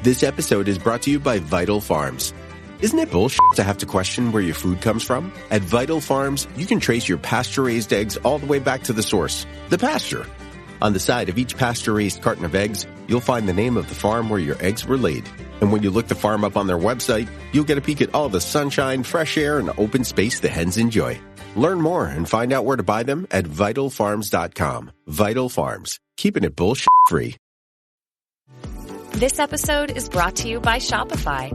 This episode is brought to you by Vital Farms. Isn't it bullshit to have to question where your food comes from? At Vital Farms, you can trace your pasture-raised eggs all the way back to the source, the pasture. On the side of each pasture-raised carton of eggs, you'll find the name of the farm where your eggs were laid. And when you look the farm up on their website, you'll get a peek at all the sunshine, fresh air, and open space the hens enjoy. Learn more and find out where to buy them at vitalfarms.com. Vital Farms, keeping it bullshit free. This episode is brought to you by Shopify.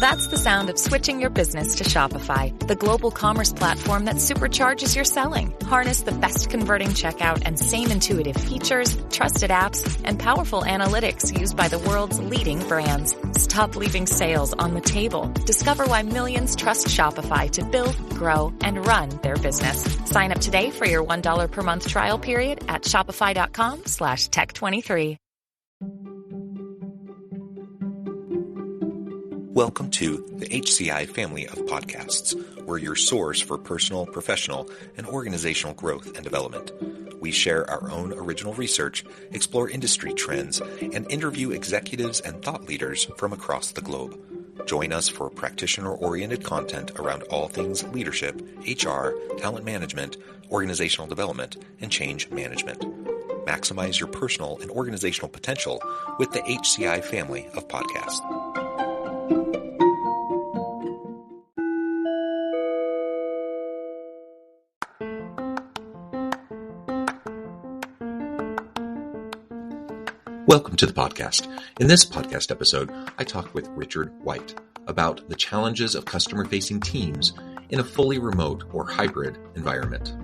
That's the sound of switching your business to Shopify, the global commerce platform that supercharges your selling. Harness the best converting checkout and same intuitive features, trusted apps, and powerful analytics used by the world's leading brands. Stop leaving sales on the table. Discover why millions trust Shopify to build, grow, and run their business. Sign up today for your $1 per month trial period at shopify.com/tech23. Welcome to the HCI family of podcasts. We're your source for personal, professional, and organizational growth and development. We share our own original research, explore industry trends, and interview executives and thought leaders from across the globe. Join us for practitioner-oriented content around all things leadership, HR, talent management, organizational development, and change management. Maximize your personal and organizational potential with the HCI family of podcasts. Welcome to the podcast. In this podcast episode, I talk with Richard White about the challenges of customer-facing teams in a fully remote or hybrid environment.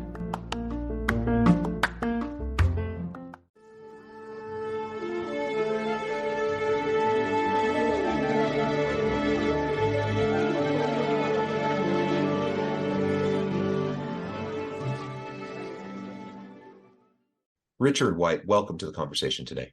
Richard White, welcome to the conversation today.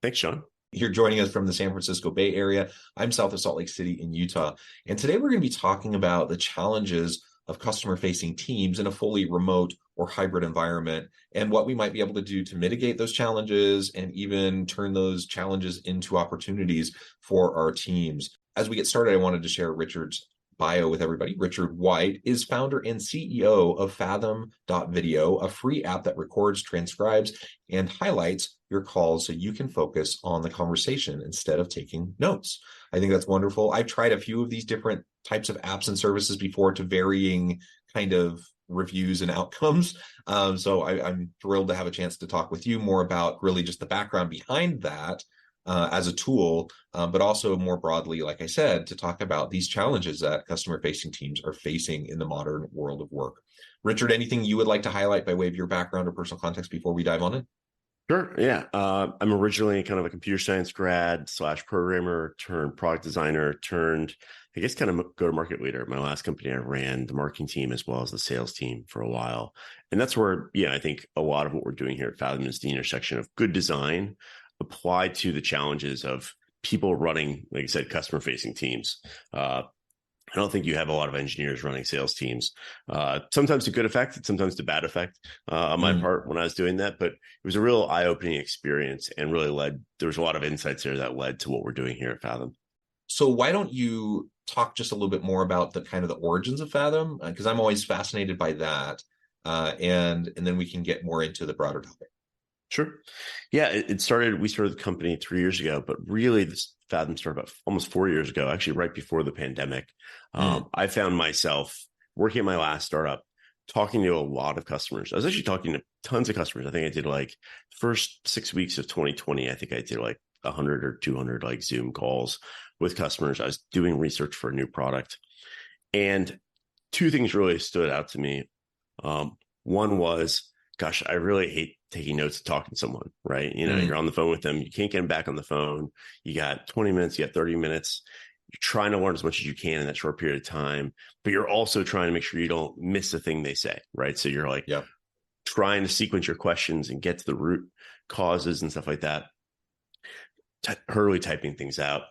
Thanks, Sean. You're joining us from the San Francisco Bay Area. I'm south of Salt Lake City in Utah. And today we're going to be talking about the challenges of customer-facing teams in a fully remote or hybrid environment and what we might be able to do to mitigate those challenges and even turn those challenges into opportunities for our teams. As we get started, I wanted to share Richard's bio with everybody. Richard White is founder and CEO of Fathom.video, a free app that records, transcribes, and highlights your calls so you can focus on the conversation instead of taking notes. I think that's wonderful. I've tried a few of these different types of apps and services before to varying kind of reviews and outcomes. So I'm thrilled to have a chance to talk with you more about really just the background behind that as a tool, but also more broadly, like I said, to talk about these challenges that customer-facing teams are facing in the modern world of work. Richard, anything you would like to highlight by way of your background or personal context before we dive on in? Sure. Yeah. I'm originally kind of a computer science grad / programmer turned product designer turned, I guess, kind of go-to-market leader. At my last company, I ran the marketing team as well as the sales team for a while. And that's where, I think a lot of what we're doing here at Fathom is the intersection of good design applied to the challenges of people running, like I said, customer-facing teams. I don't think you have a lot of engineers running sales teams. Sometimes to good effect, and sometimes to bad effect on my part when I was doing that. But it was a real eye-opening experience and really there was a lot of insights there that led to what we're doing here at Fathom. So why don't you talk just a little bit more about the kind of the origins of Fathom? Because I'm always fascinated by that. And then we can get more into the broader topic. Sure. Yeah, we started the company 3 years ago, but really this Fathom started about almost 4 years ago, actually right before the pandemic. I found myself working at my last startup, talking to a lot of customers. I was actually talking to tons of customers. I think I did first 6 weeks of 2020, I think I did 100 or 200 Zoom calls with customers. I was doing research for a new product. And two things really stood out to me. One was, gosh, I really hate taking notes and talking to someone, right? You're on the phone with them. You can't get them back on the phone. You got 20 minutes, you got 30 minutes. You're trying to learn as much as you can in that short period of time, but you're also trying to make sure you don't miss a thing they say, right? So you're trying to sequence your questions and get to the root causes and stuff like that, hurriedly typing things out.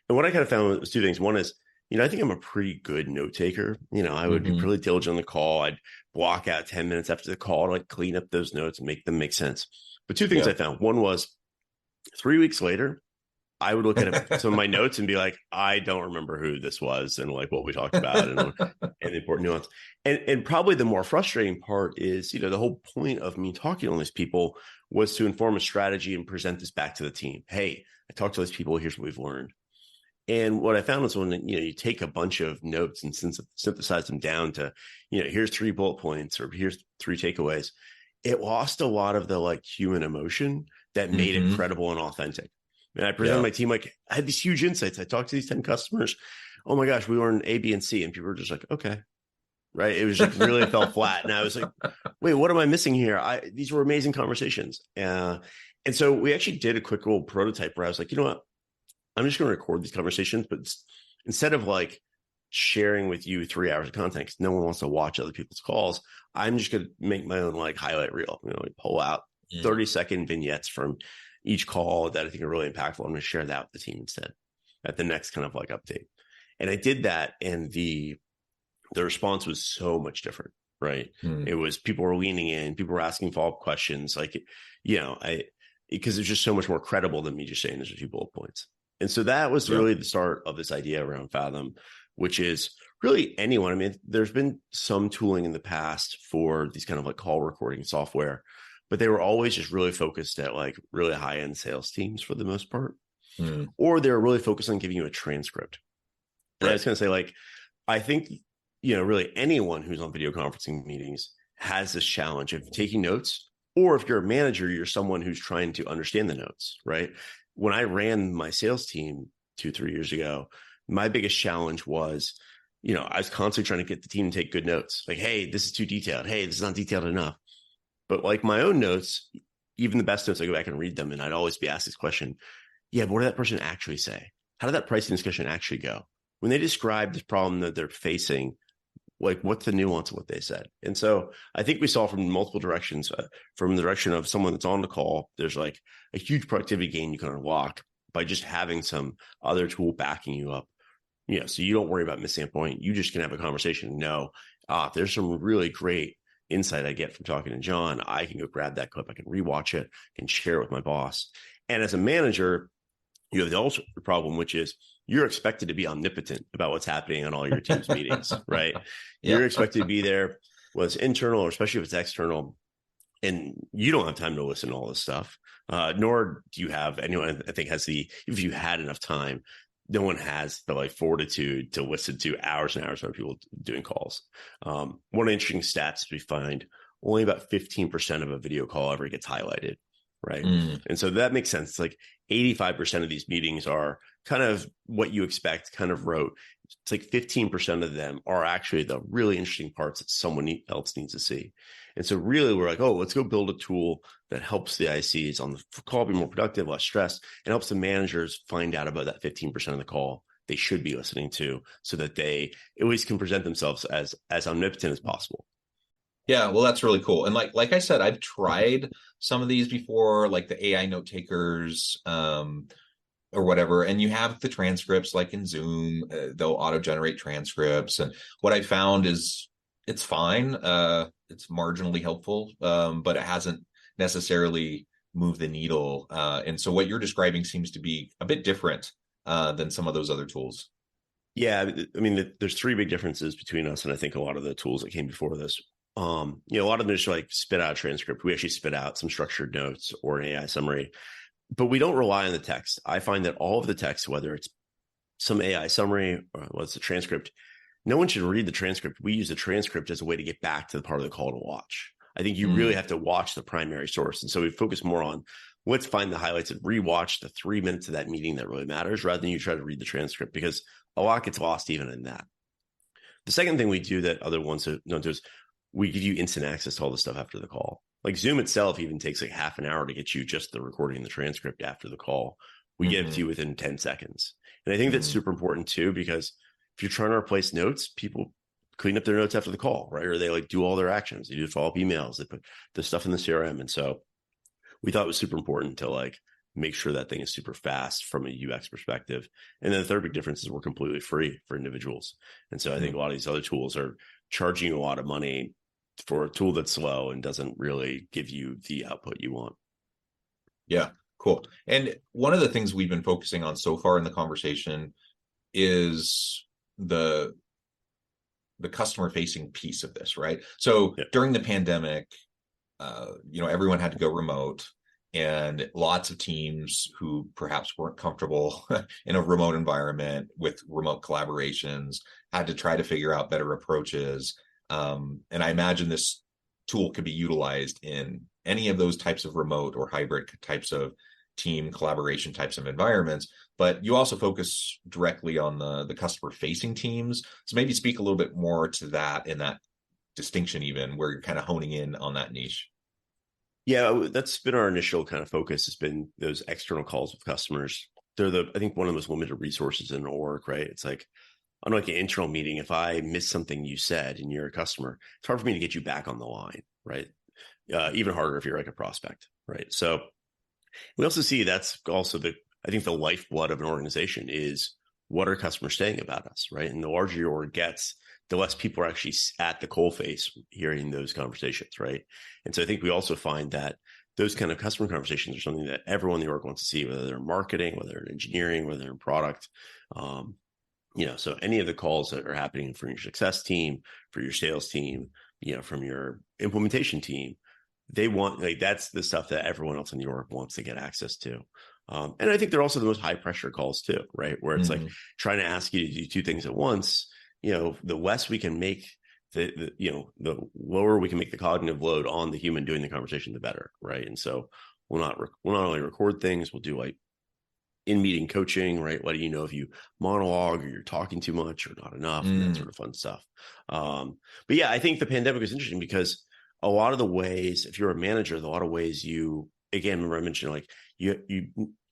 And what I kind of found was two things. One is, I think I'm a pretty good note taker. I would be really diligent on the call. I'd block out 10 minutes after the call to clean up those notes and make them make sense. But two things I found. One was 3 weeks later, I would look at some of my notes and be like, I don't remember who this was and like what we talked about and the important nuance. And probably the more frustrating part is, the whole point of me talking to all these people was to inform a strategy and present this back to the team. Hey, I talked to these people. Here's what we've learned. And what I found was when you take a bunch of notes and synthesize them down to, here's 3 bullet points or here's 3 takeaways, it lost a lot of the like human emotion that made it credible and authentic. And I presented my team like, I had these huge insights. I talked to these 10 customers. Oh my gosh, we learned A, B, and C. And people were just like, okay. Right. It was like really fell flat. And I was like, wait, what am I missing here? These were amazing conversations. And so we actually did a quick little prototype where I was like, you know what? I'm just going to record these conversations, but instead of like sharing with you 3 hours of content, because no one wants to watch other people's calls, I'm just going to make my own like highlight reel, like pull out 30-second vignettes from each call that I think are really impactful. I'm going to share that with the team instead at the next kind of like update. And I did that. And the response was so much different, right? It was people were leaning in, people were asking follow-up questions, like, because it's just so much more credible than me just saying there's a few bullet points. And so that was really the start of this idea around Fathom, which is really anyone. I mean, there's been some tooling in the past for these kind of like call recording software, but they were always just really focused at like really high-end sales teams for the most part, or they were really focused on giving you a transcript. And I was going to say, like, I think, really anyone who's on video conferencing meetings has this challenge of taking notes, or if you're a manager, you're someone who's trying to understand the notes, right? When I ran my sales team 2-3 years ago, my biggest challenge was, I was constantly trying to get the team to take good notes. Like, hey, this is too detailed. Hey, this is not detailed enough. But like my own notes, even the best notes, I go back and read them. And I'd always be asked this question. Yeah, but what did that person actually say? How did that pricing discussion actually go? When they describe the problem that they're facing, like what's the nuance of what they said? And so I think we saw from multiple directions, from the direction of someone that's on the call, there's like a huge productivity gain you can unlock by just having some other tool backing you up. So you don't worry about missing a point. You just can have a conversation and know, there's some really great insight I get from talking to John. I can go grab that clip. I can rewatch it, can share it with my boss. And as a manager, you have the also problem, which is you're expected to be omnipotent about what's happening on all your team's meetings, right? You're expected to be there, whether it's internal or especially if it's external, and you don't have time to listen to all this stuff. Nor do you have anyone, I think, if you had enough time, no one has the like fortitude to listen to hours and hours of people doing calls. One of the interesting stats we find, only about 15% of a video call ever gets highlighted, right? And so that makes sense. It's like 85% of these meetings are kind of what you expect, kind of rote. It's like 15% of them are actually the really interesting parts that someone else needs to see. And so really we're like, let's go build a tool that helps the ICs on the call be more productive, less stressed, and helps the managers find out about that 15% of the call they should be listening to, so that they at least can present themselves as omnipotent as possible. Yeah, well, that's really cool. And like I said, I've tried some of these before, like the AI note takers, or whatever. And you have the transcripts, like in Zoom, they'll auto-generate transcripts. And what I found is it's fine. It's marginally helpful, but it hasn't necessarily moved the needle. And so what you're describing seems to be a bit different than some of those other tools. Yeah, I mean, there's 3 big differences between us and I think a lot of the tools that came before this. A lot of them just like spit out a transcript. We actually spit out some structured notes or an AI summary, but we don't rely on the text. I find that all of the text, whether it's some AI summary or whether it's a transcript, no one should read the transcript. We use the transcript as a way to get back to the part of the call to watch. I think you really have to watch the primary source. And so we focus more on let's find the highlights and rewatch the 3 minutes of that meeting that really matters, rather than you try to read the transcript, because a lot gets lost even in that. The second thing we do that other ones don't do is we give you instant access to all the stuff after the call. Like Zoom itself even takes like half an hour to get you just the recording and the transcript after the call. We get it to you within 10 seconds. And I think that's super important too, because if you're trying to replace notes, people clean up their notes after the call, right? Or they like do all their actions. They do follow-up emails. They put the stuff in the CRM. And so we thought it was super important to like make sure that thing is super fast from a UX perspective. And then the third big difference is we're completely free for individuals. And so I think a lot of these other tools are charging you a lot of money for a tool that's slow and doesn't really give you the output you want. Yeah, Cool. And one of the things we've been focusing on so far in the conversation is the customer facing piece of this, right? So during the pandemic, everyone had to go remote, and lots of teams who perhaps weren't comfortable in a remote environment with remote collaborations had to try to figure out better approaches. And I imagine this tool could be utilized in any of those types of remote or hybrid types of team collaboration types of environments, but you also focus directly on the customer facing teams. So maybe speak a little bit more to that, in that distinction, even where you're kind of honing in on that niche. Yeah, that's been our initial kind of focus, has been those external calls with customers. They're I think one of the most limited resources in an org, right? It's like, unlike an internal meeting, if I miss something you said and you're a customer, it's hard for me to get you back on the line, right? Even harder if you're like a prospect, right? So we also see that's also I think the lifeblood of an organization is, what are customers saying about us, right? And the larger your org gets, the less people are actually at the coalface hearing those conversations, right? And so I think we also find that those kind of customer conversations are something that everyone in the org wants to see, whether they're in marketing, whether they're in engineering, whether they're in product. So any of the calls that are happening for your success team, for your sales team, from your implementation team, they want, like, that's the stuff that everyone else in the org wants to get access to. And I think they're also the most high pressure calls too, right? Where it's like trying to ask you to do two things at once. The less we can make the lower we can make the cognitive load on the human doing the conversation, the better, right? And so we'll not only record things, we'll do like in-meeting coaching, right? Letting you know if you monologue or you're talking too much or not enough, and that sort of fun stuff. But yeah, I think the pandemic was interesting because a lot of the ways, if you're a manager, a lot of ways again, remember I mentioned, like, you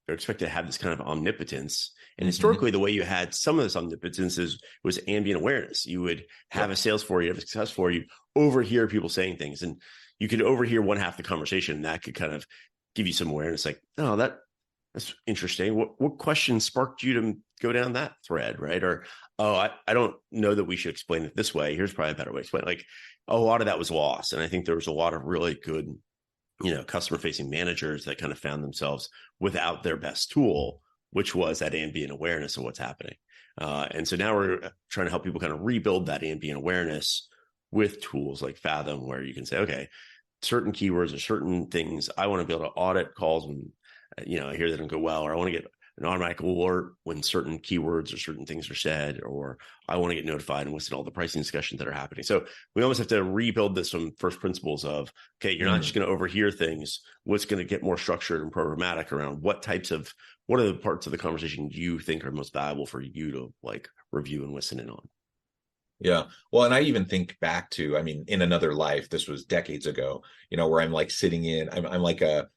are expected to have this kind of omnipotence. And historically, the way you had some of this omnipotence was ambient awareness. You would have a sales floor, you have a success floor, you overhear people saying things, and you could overhear one half the conversation, and that could kind of give you some awareness, like, oh, that's interesting. What question sparked you to go down that thread, right? Or, oh, I don't know that we should explain it this way. Here's probably a better way to explain it. Like, a lot of that was lost. And I think there was a lot of really good, customer facing managers that kind of found themselves without their best tool, which was that ambient awareness of what's happening. And so now we're trying to help people kind of rebuild that ambient awareness with tools like Fathom, where you can say, okay, certain keywords or certain things, I want to be able to audit calls when, I hear they don't go well, or I want to get an automatic alert when certain keywords or certain things are said, or I want to get notified and listen to all the pricing discussions that are happening. So we almost have to rebuild this from first principles of, okay, you're not just going to overhear things. What's going to get more structured and programmatic around what are the parts of the conversation you think are most valuable for you to like review and listen in on? Yeah. Well, and I even think back to, in another life, this was decades ago, where I'm like sitting I'm like a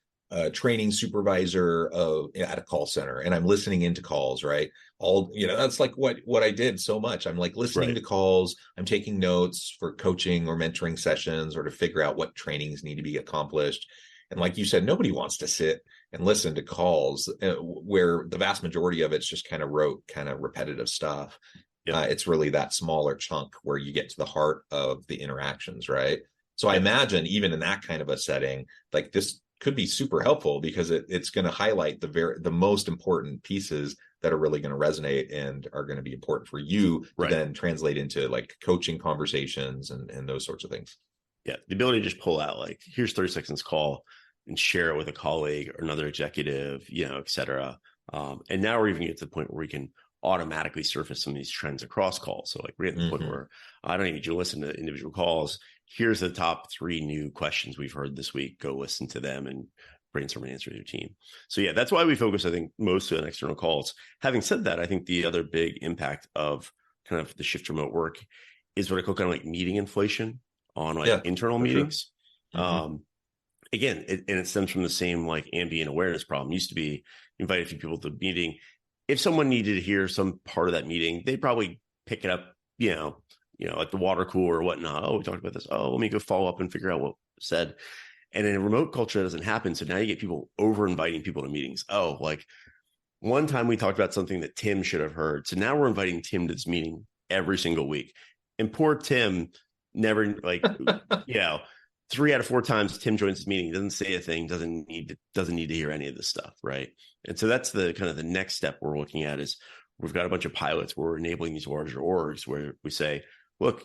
training supervisor at a call center, and I'm listening into calls, right? That's like what I did so much. I'm like listening to calls, I'm taking notes for coaching or mentoring sessions, or to figure out what trainings need to be accomplished. And like you said, nobody wants to sit and listen to calls where the vast majority of it's just kind of rote, kind of repetitive stuff. It's really that smaller chunk where you get to the heart of the interactions, right? So I imagine even in that kind of a setting, like this could be super helpful, because it's going to highlight the most important pieces that are really going to resonate and are going to be important for you to then translate into like coaching conversations and those sorts of things. Yeah. The ability to just pull out, like, here's 30 seconds call and share it with a colleague or another executive, et cetera. And now we're even getting to the point where we can automatically surface some of these trends across calls. So like we're at the point where I don't even need you to listen to individual calls. Here's the top 3 new questions we've heard this week. Go listen to them and brainstorm an answer to your team. So yeah, that's why we focus, I think, mostly on external calls. Having said that, I think the other big impact of kind of the shift to remote work is what I call kind of like meeting inflation on like internal meetings. Sure. Again, it stems from the same like ambient awareness problem. It used to be invite a few people to the meeting. If someone needed to hear some part of that meeting, they'd probably pick it up, at the water cooler or whatnot. Oh, we talked about this. Oh, let me go follow up and figure out what was said. And in a remote culture, that doesn't happen. So now you get people over inviting people to meetings. Oh, like one time we talked about something that Tim should have heard. So now we're inviting Tim to this meeting every single week. And poor Tim never 3 out of 4 times Tim joins this meeting, doesn't say a thing, doesn't need to hear any of this stuff, right? And so that's the kind of the next step we're looking at is we've got a bunch of pilots where we're enabling these larger orgs where we say, look,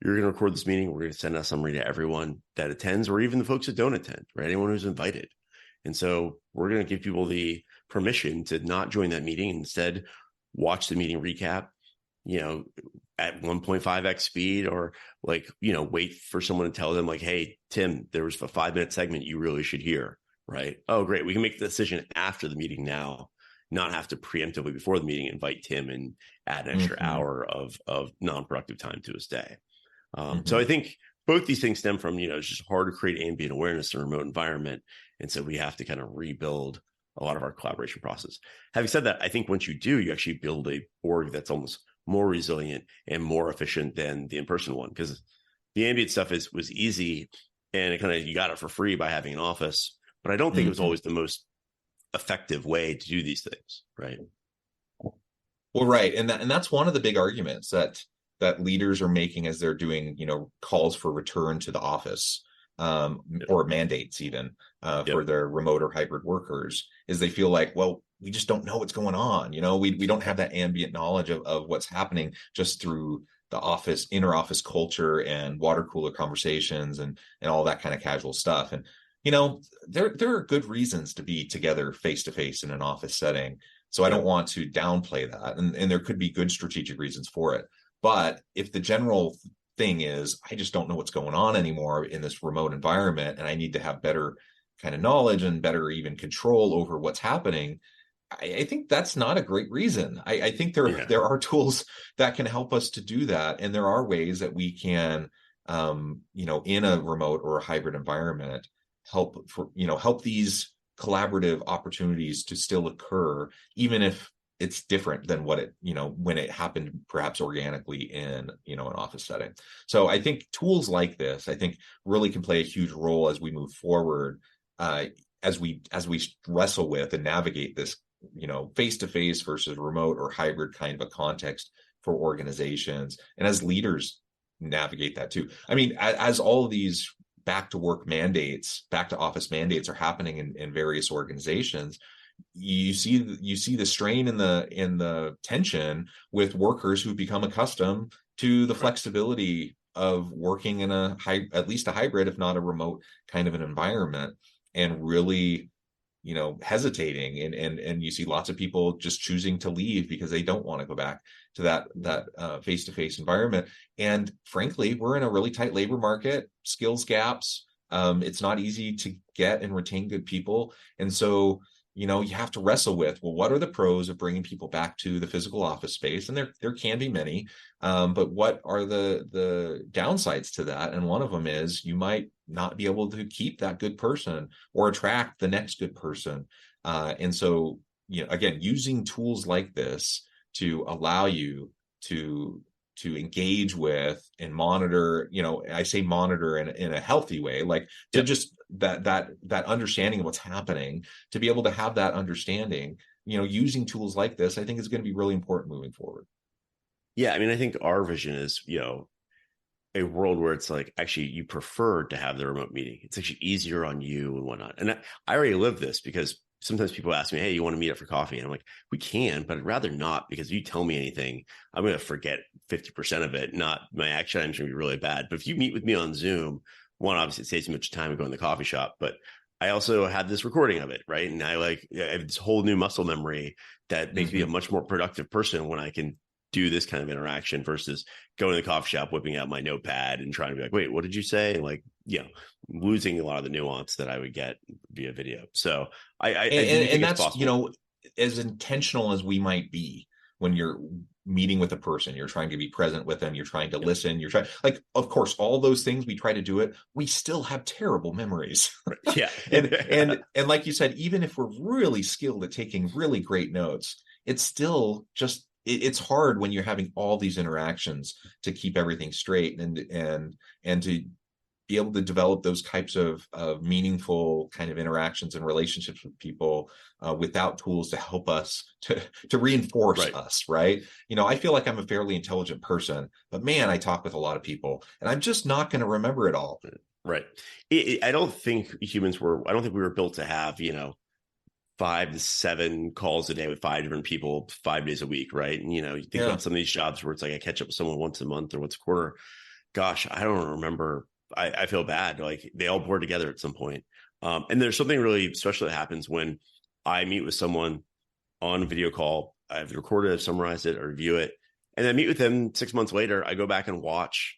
you're going to record this meeting. We're going to send a summary to everyone that attends, or even the folks that don't attend, right? Anyone who's invited. And so we're going to give people the permission to not join that meeting, instead watch the meeting recap, at 1.5x speed, or wait for someone to tell them like, hey, Tim, there was a 5-minute segment you really should hear, right? Oh, great. We can make the decision after the meeting now, not have to preemptively before the meeting invite Tim and add an extra hour of non-productive time to his day. So I think both these things stem from, it's just hard to create ambient awareness in a remote environment. And so we have to kind of rebuild a lot of our collaboration process. Having said that, I think once you do, you actually build a org that's almost more resilient and more efficient than the in-person one, because the ambient stuff was easy and you got it for free by having an office. But I don't think it was always the most effective way to do these things, right? Well, right. And that's one of the big arguments that leaders are making as they're doing, calls for return to the office, or mandates even for their remote or hybrid workers, is they feel like, well, we just don't know what's going on. We don't have that ambient knowledge of what's happening just through the inner office culture and water cooler conversations and all that kind of casual stuff. And, there are good reasons to be together face to face in an office setting. So I don't want to downplay that. And there could be good strategic reasons for it. But if the general thing is, I just don't know what's going on anymore in this remote environment, and I need to have better kind of knowledge and better even control over what's happening, I think that's not a great reason. I think there are tools that can help us to do that. And there are ways that we can, in a remote or a hybrid environment, help these collaborative opportunities to still occur, even if it's different than what it, when it happened perhaps organically in, an office setting. So I think tools like this, really can play a huge role as we move forward, as we wrestle with and navigate this, face-to-face versus remote or hybrid kind of a context for organizations, and as leaders navigate that too. I mean, as all of these back to office mandates are happening in various organizations, you see the strain in the tension with workers who become accustomed to the flexibility of working in at least a hybrid, if not a remote kind of an environment, and really hesitating, and you see lots of people just choosing to leave because they don't want to go back to that face-to-face environment. And frankly, we're in a really tight labor market, skills gaps. It's not easy to get and retain good people. And so, you have to wrestle with, well, what are the pros of bringing people back to the physical office space? And there can be many, but what are the downsides to that? And one of them is you might not be able to keep that good person or attract the next good person. And so, again, using tools like this to allow you to engage with and monitor, I say monitor in a healthy way, like to just that understanding of what's happening, to be able to have that understanding, using tools like this, I think is going to be really important moving forward. Yeah. I mean, I think our vision is, a world where it's like, actually, you prefer to have the remote meeting. It's actually easier on you and whatnot. And I already live this, because sometimes people ask me, hey, you want to meet up for coffee? And I'm like, we can, but I'd rather not, because if you tell me anything, I'm going to forget 50% of it. Not my action items going to be really bad. But if you meet with me on Zoom, one, obviously it saves me much time to go in the coffee shop, but I also have this recording of it, right? And I have this whole new muscle memory that makes me a much more productive person when I can do this kind of interaction versus going to the coffee shop, whipping out my notepad and trying to be like, wait, what did you say? And losing a lot of the nuance that I would get via video. So I think that's possible. As intentional as we might be when you're meeting with a person, you're trying to be present with them, you're trying to listen, you're trying, of course, all those things, we try to do it. We still have terrible memories. Yeah. and like you said, even if we're really skilled at taking really great notes, it's still just, it's hard when you're having all these interactions to keep everything straight and to be able to develop those types of meaningful kind of interactions and relationships with people without tools to help us to reinforce us, right? I feel like I'm a fairly intelligent person, but man, I talk with a lot of people and I'm just not going to remember it all. Right. I don't think I don't think we were built to have, 5 to 7 calls a day with 5 different people 5 days a week. Right. And, you think Yeah. about some of these jobs where it's like I catch up with someone once a month or once a quarter. Gosh, I don't remember. I feel bad. Like they all blur together at some point. And there's something really special that happens when I meet with someone on a video call. I've recorded it, summarized it, or review it. And then meet with them 6 months later. I go back and watch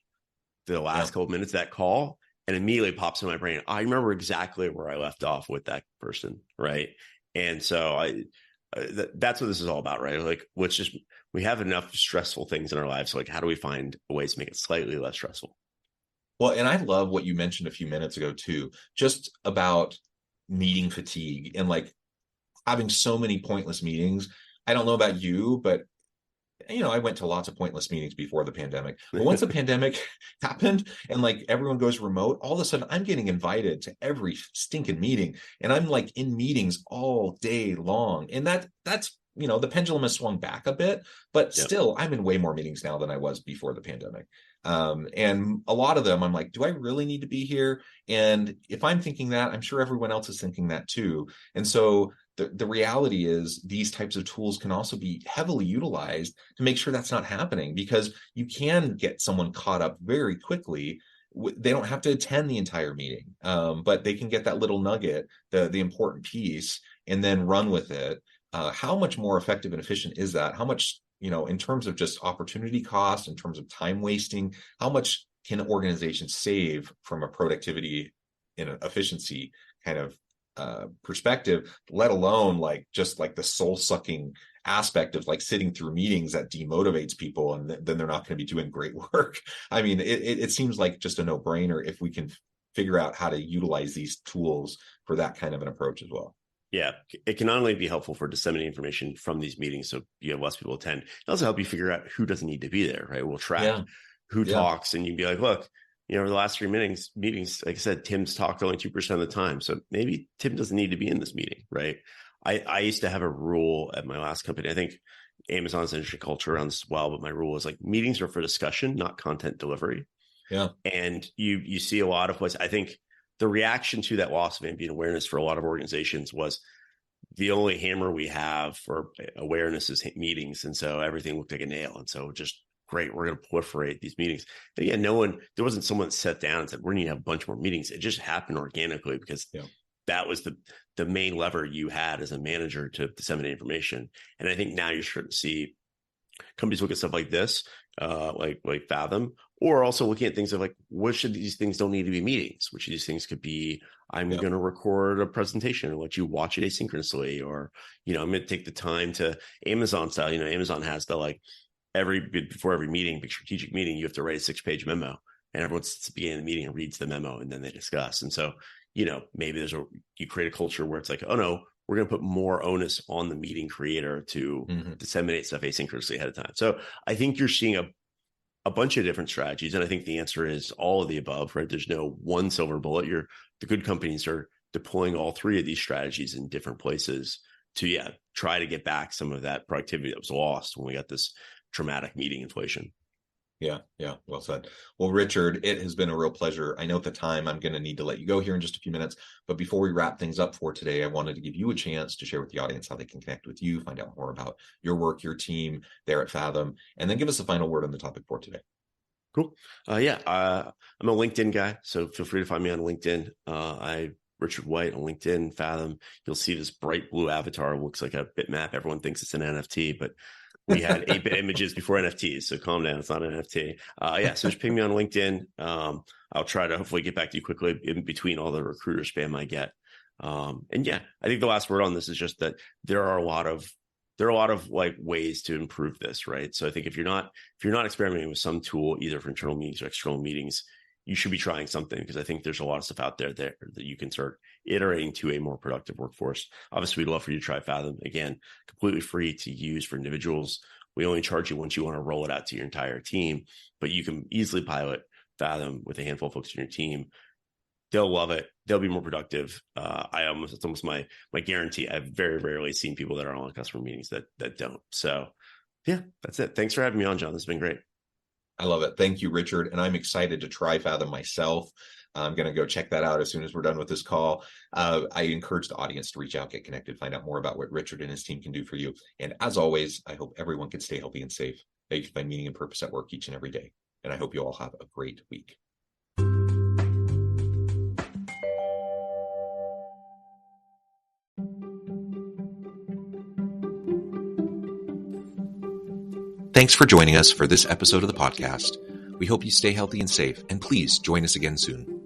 the last couple of minutes of that call, and immediately pops in my brain. I remember exactly where I left off with that person. Right. And so that's what this is all about, right? Like, we have enough stressful things in our lives. So like, how do we find ways to make it slightly less stressful? Well, and I love what you mentioned a few minutes ago too, just about meeting fatigue and like having so many pointless meetings. I don't know about you, but I went to lots of pointless meetings before the pandemic. But once the pandemic happened and like everyone goes remote, all of a sudden I'm getting invited to every stinking meeting. And I'm like in meetings all day long. And that's the pendulum has swung back a bit, but still I'm in way more meetings now than I was before the pandemic. And a lot of them I'm like, do I really need to be here? And if I'm thinking that, I'm sure everyone else is thinking that too. And so the reality is these types of tools can also be heavily utilized to make sure that's not happening, because you can get someone caught up very quickly. They don't have to attend the entire meeting, but they can get that little nugget, the important piece, and then run with it. How much more effective and efficient is that? How much, in terms of just opportunity cost, in terms of time wasting, how much can organizations save from a productivity and an efficiency kind of perspective, let alone like just like the soul sucking aspect of like sitting through meetings that demotivates people, and then they're not going to be doing great work. I mean, it seems like just a no-brainer if we can figure out how to utilize these tools for that kind of an approach as well. Yeah, it can not only be helpful for disseminating information from these meetings so you have less people attend, it also help you figure out who doesn't need to be there, right? We'll track who talks, and you'd be like, look, over the last 3 meetings, like I said, Tim's talked only 2% of the time. So maybe Tim doesn't need to be in this meeting, right? I used to have a rule at my last company. I think Amazon's an interesting culture around this as well, but my rule was like meetings are for discussion, not content delivery. Yeah. And you see a lot of places. I think the reaction to that loss of ambient awareness for a lot of organizations was the only hammer we have for awareness is meetings. And so everything looked like a nail. And so just great, we're going to proliferate these meetings. And again, there wasn't someone that sat down and said, we're going to have a bunch more meetings. It just happened organically because that was the main lever you had as a manager to disseminate information. And I think now you're starting to see companies look at stuff like this, like Fathom, or also looking at things of like, which of these things don't need to be meetings? Which of these things could be, I'm going to record a presentation and let you watch it asynchronously, or, I'm going to take the time to Amazon style. Amazon has the like before every meeting, big strategic meeting, you have to write a 6-page memo, and everyone sits at the beginning of the meeting and reads the memo, and then they discuss. And so, maybe you create a culture where it's like, oh no, we're going to put more onus on the meeting creator to disseminate stuff asynchronously ahead of time. So I think you're seeing a bunch of different strategies. And I think the answer is all of the above, right? There's no one silver bullet. The good companies are deploying all 3 of these strategies in different places to, try to get back some of that productivity that was lost when we got this dramatic meeting inflation. Yeah. Well said. Well, Richard, it has been a real pleasure. I know at the time I'm going to need to let you go here in just a few minutes, but before we wrap things up for today, I wanted to give you a chance to share with the audience how they can connect with you, find out more about your work, your team there at Fathom, and then give us a final word on the topic for today. Cool. I'm a LinkedIn guy, so feel free to find me on LinkedIn. Richard White on LinkedIn, Fathom. You'll see this bright blue avatar. It looks like a bitmap. Everyone thinks it's an NFT, but we had 8-bit images before NFTs, so calm down. It's not an NFT. So just ping me on LinkedIn. I'll try to hopefully get back to you quickly in between all the recruiter spam I get. I think the last word on this is just that there are a lot of like ways to improve this, right? So I think if you're not experimenting with some tool, either for internal meetings or external meetings, you should be trying something, because I think there's a lot of stuff out there that you can start iterating to a more productive workforce. Obviously, we'd love for you to try Fathom. Again, completely free to use for individuals. We only charge you once you want to roll it out to your entire team, but you can easily pilot Fathom with a handful of folks in your team. They'll love it. They'll be more productive. It's almost my guarantee. I've very rarely seen people that are on customer meetings that don't. So that's it. Thanks for having me on, John. This has been great. I love it. Thank you, Richard. And I'm excited to try Fathom myself. I'm going to go check that out as soon as we're done with this call. I encourage the audience to reach out, get connected, find out more about what Richard and his team can do for you. And as always, I hope everyone can stay healthy and safe, that you can find meaning and purpose at work each and every day. And I hope you all have a great week. Thanks for joining us for this episode of the podcast. We hope you stay healthy and safe, and please join us again soon.